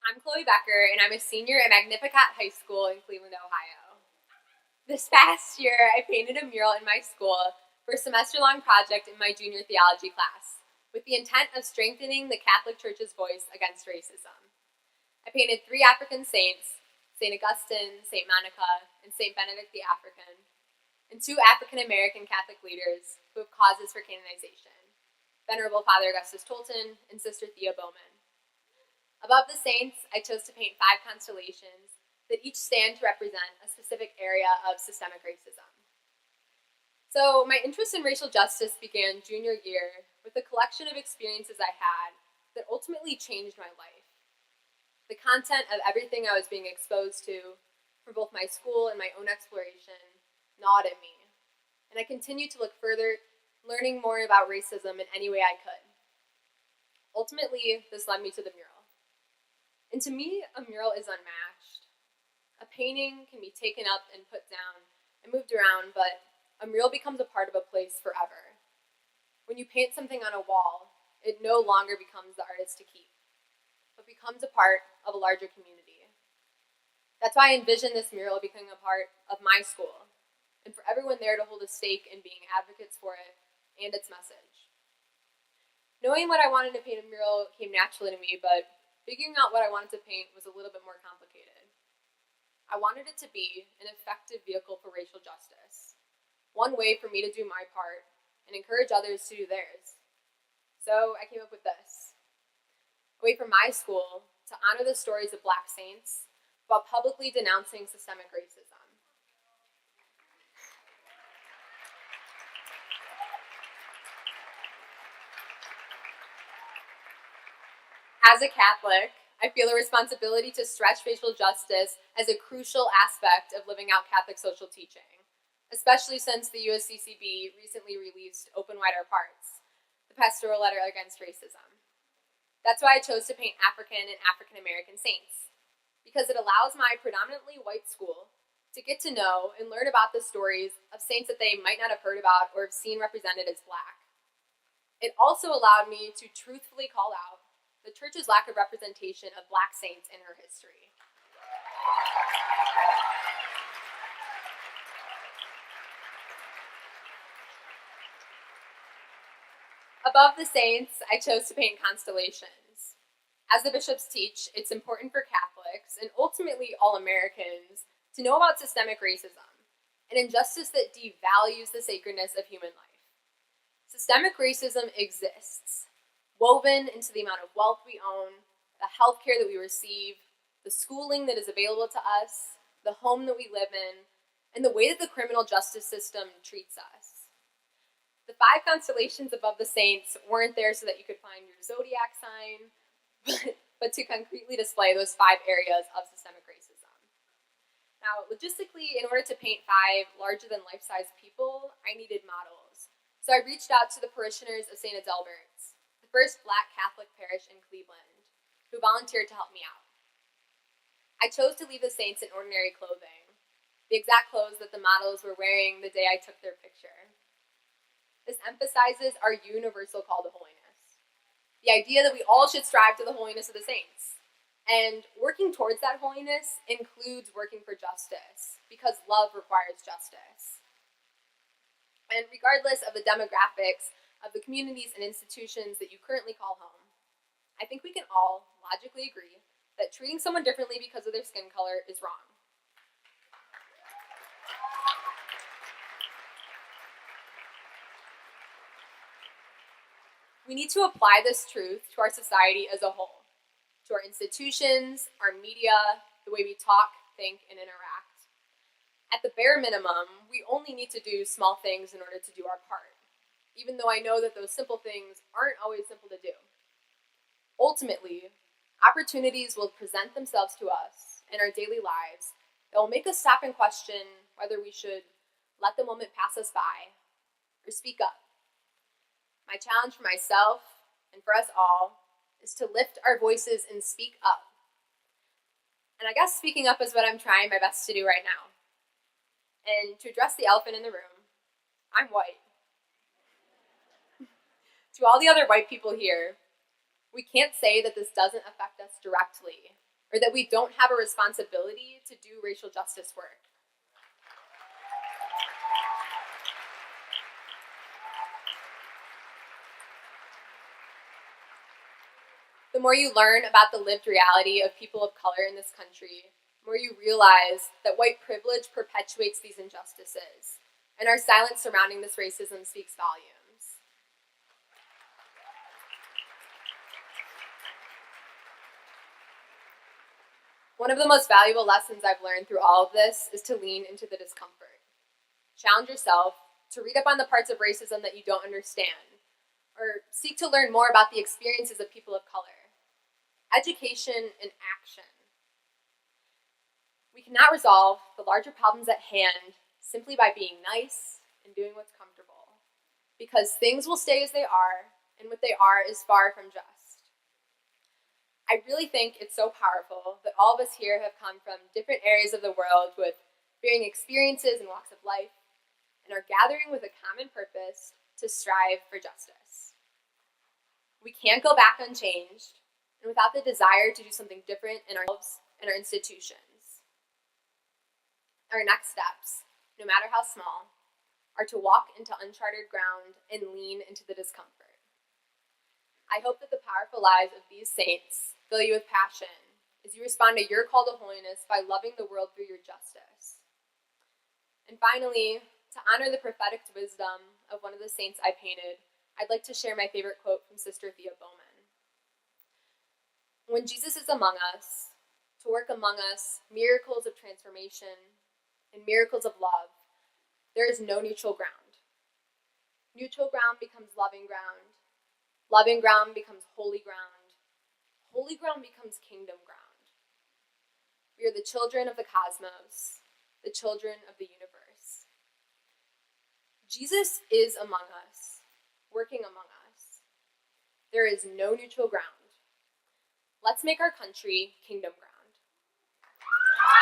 I'm Chloe Becker, and I'm a senior at Magnificat High School in Cleveland, Ohio. This past year, I painted a mural in my school for a semester-long project in my junior theology class, with the intent of strengthening the Catholic Church's voice against racism. I painted 3 African saints, St. Augustine, St. Monica, and St. Benedict the African, and 2 African-American Catholic leaders who have causes for canonization, Venerable Father Augustus Tolton and Sister Thea Bowman. Above the saints, I chose to paint 5 constellations that each stand to represent a specific area of systemic racism. So my interest in racial justice began junior year with a collection of experiences I had that ultimately changed my life. The content of everything I was being exposed to, from both my school and my own exploration, gnawed at me, and I continued to look further, learning more about racism in any way I could. Ultimately, this led me to the mural. And to me, a mural is unmatched. A painting can be taken up and put down and moved around, but a mural becomes a part of a place forever. When you paint something on a wall, it no longer becomes the artist to keep, but becomes a part of a larger community. That's why I envision this mural becoming a part of my school, and for everyone there to hold a stake in being advocates for it and its message. Knowing what I wanted to paint a mural came naturally to me, but figuring out what I wanted to paint was a little bit more complicated. I wanted it to be an effective vehicle for racial justice, one way for me to do my part and encourage others to do theirs. So I came up with this: a way for my school to honor the stories of Black saints while publicly denouncing systemic racism. As a Catholic, I feel a responsibility to stretch racial justice as a crucial aspect of living out Catholic social teaching, especially since the USCCB recently released Open Wide Our Hearts, the pastoral letter against racism. That's why I chose to paint African and African American saints, because it allows my predominantly white school to get to know and learn about the stories of saints that they might not have heard about or have seen represented as Black. It also allowed me to truthfully call out the Church's lack of representation of Black saints in her history. Above the saints, I chose to paint constellations. As the bishops teach, it's important for Catholics, and ultimately all Americans, to know about systemic racism, an injustice that devalues the sacredness of human life. Systemic racism exists, woven into the amount of wealth we own, the health care that we receive, the schooling that is available to us, the home that we live in, and the way that the criminal justice system treats us. The 5 constellations above the saints weren't there so that you could find your zodiac sign, but to concretely display those 5 areas of systemic racism. Now, logistically, in order to paint 5 larger-than-life-size people, I needed models. So I reached out to the parishioners of St. Adalbert's, the first Black Catholic parish in Cleveland, who volunteered to help me out. I chose to leave the saints in ordinary clothing, the exact clothes that the models were wearing the day I took their picture. This emphasizes our universal call to holiness, the idea that we all should strive to the holiness of the saints. And working towards that holiness includes working for justice, because love requires justice. And regardless of the demographics of the communities and institutions that you currently call home, I think we can all logically agree that treating someone differently because of their skin color is wrong. We need to apply this truth to our society as a whole, to our institutions, our media, the way we talk, think, and interact. At the bare minimum, we only need to do small things in order to do our part, even though I know that those simple things aren't always simple to do. Ultimately, opportunities will present themselves to us in our daily lives that will make us stop and question whether we should let the moment pass us by or speak up. My challenge for myself and for us all is to lift our voices and speak up. And I guess speaking up is what I'm trying my best to do right now. And to address the elephant in the room, I'm white. To all the other white people here, we can't say that this doesn't affect us directly, or that we don't have a responsibility to do racial justice work. The more you learn about the lived reality of people of color in this country, the more you realize that white privilege perpetuates these injustices, and our silence surrounding this racism speaks volumes. One of the most valuable lessons I've learned through all of this is to lean into the discomfort. Challenge yourself to read up on the parts of racism that you don't understand, or seek to learn more about the experiences of people of color. Education and action. We cannot resolve the larger problems at hand simply by being nice and doing what's comfortable, because things will stay as they are, and what they are is far from just. I really think it's so powerful that all of us here have come from different areas of the world with varying experiences and walks of life, and are gathering with a common purpose to strive for justice. We can't go back unchanged, and without the desire to do something different in ourselves and our institutions. Our next steps, no matter how small, are to walk into uncharted ground and lean into the discomfort. I hope that the powerful lives of these saints fill you with passion as you respond to your call to holiness by loving the world through your justice. And finally, to honor the prophetic wisdom of one of the saints I painted, I'd like to share my favorite quote from Sister Thea Bowman. When Jesus is among us, to work among us miracles of transformation and miracles of love, there is no neutral ground. Neutral ground becomes loving ground becomes holy ground becomes kingdom ground. We are the children of the cosmos, the children of the universe. Jesus is among us, working among us. There is no neutral ground. Let's make our country kingdom ground.